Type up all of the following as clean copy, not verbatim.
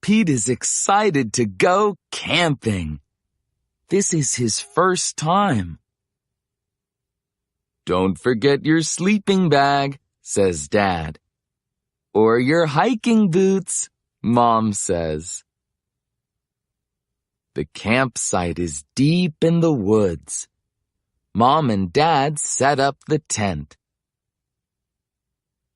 Pete is excited to go camping. This is his first time. "Don't forget your sleeping bag," says Dad. "Or your hiking boots," Mom says. The campsite is deep in the woods. Mom and Dad set up the tent.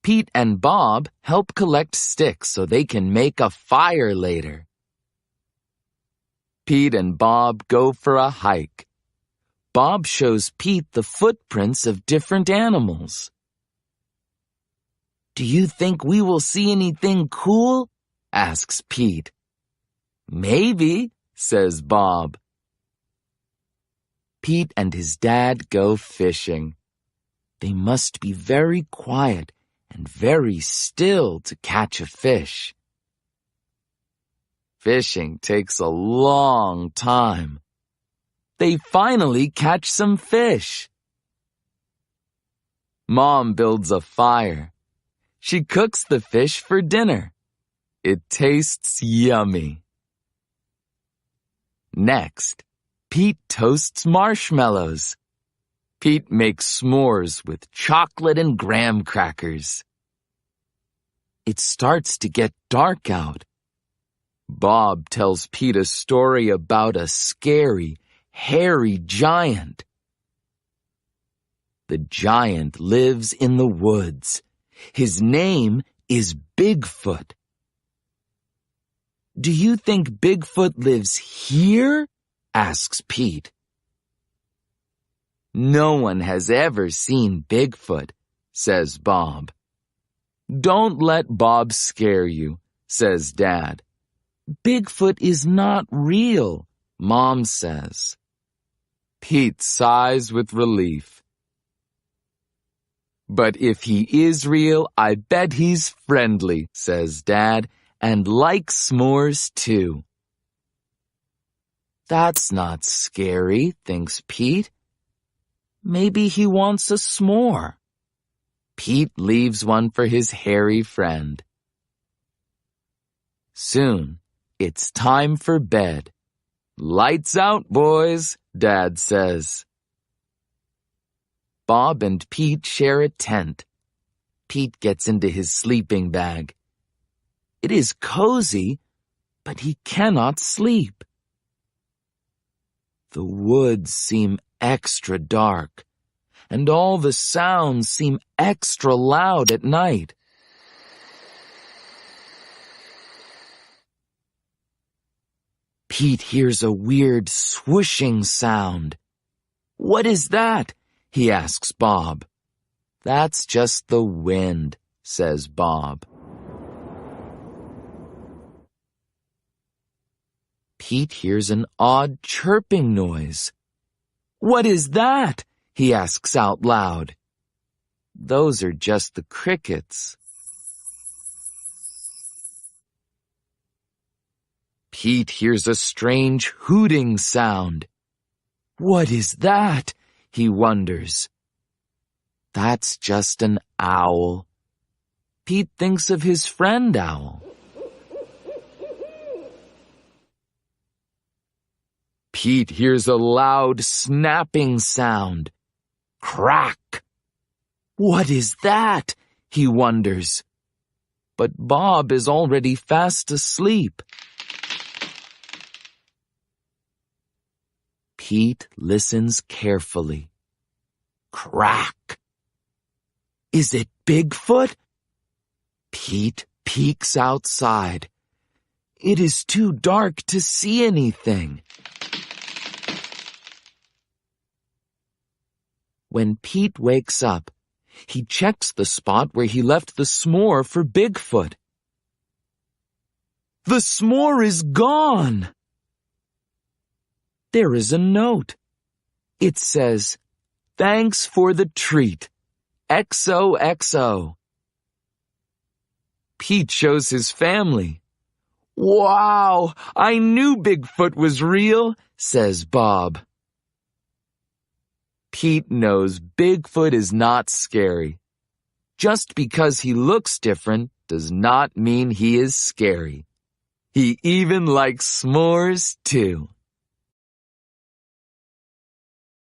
Pete and Bob help collect sticks so they can make a fire later. Pete and Bob go for a hike. Bob shows Pete the footprints of different animals. "Do you think we will see anything cool?" asks Pete. "Maybe," says Bob. Pete and his dad go fishing. They must be very quiet and very still to catch a fish. Fishing takes a long time. They finally catch some fish. Mom builds a fire. She cooks the fish for dinner. It tastes yummy. Next, Pete toasts marshmallows. Pete makes s'mores with chocolate and graham crackers. It starts to get dark out. Bob tells Pete a story about a scary, hairy giant. The giant lives in the woods. His name is Bigfoot. "Do you think Bigfoot lives here?" asks Pete. "No one has ever seen Bigfoot," says Bob. "Don't let Bob scare you," says Dad. "Bigfoot is not real," Mom says. Pete sighs with relief. "But if he is real, I bet he's friendly," says Dad, "and likes s'mores too." "That's not scary," thinks Pete. "Maybe he wants a s'more." Pete leaves one for his hairy friend. Soon, it's time for bed. "Lights out, boys," Dad says. Bob and Pete share a tent. Pete gets into his sleeping bag. It is cozy, but he cannot sleep. The woods seem extra dark, and all the sounds seem extra loud at night. Pete hears a weird swooshing sound. "What is that?" he asks Bob. "That's just the wind," says Bob. Pete hears an odd chirping noise. "What is that?" he asks out loud. "Those are just the crickets." Pete hears a strange hooting sound. "What is that?" he wonders. "That's just an owl." Pete thinks of his friend Owl. Pete hears a loud snapping sound. Crack! "What is that?" he wonders. But Bob is already fast asleep. Pete listens carefully. Crack! Is it Bigfoot? Pete peeks outside. It is too dark to see anything. When Pete wakes up, he checks the spot where he left the s'more for Bigfoot. The s'more is gone! There is a note. It says, "Thanks for the treat. XOXO." Pete shows his family. "Wow, I knew Bigfoot was real," says Bob. Pete knows Bigfoot is not scary. Just because he looks different does not mean he is scary. He even likes s'mores, too.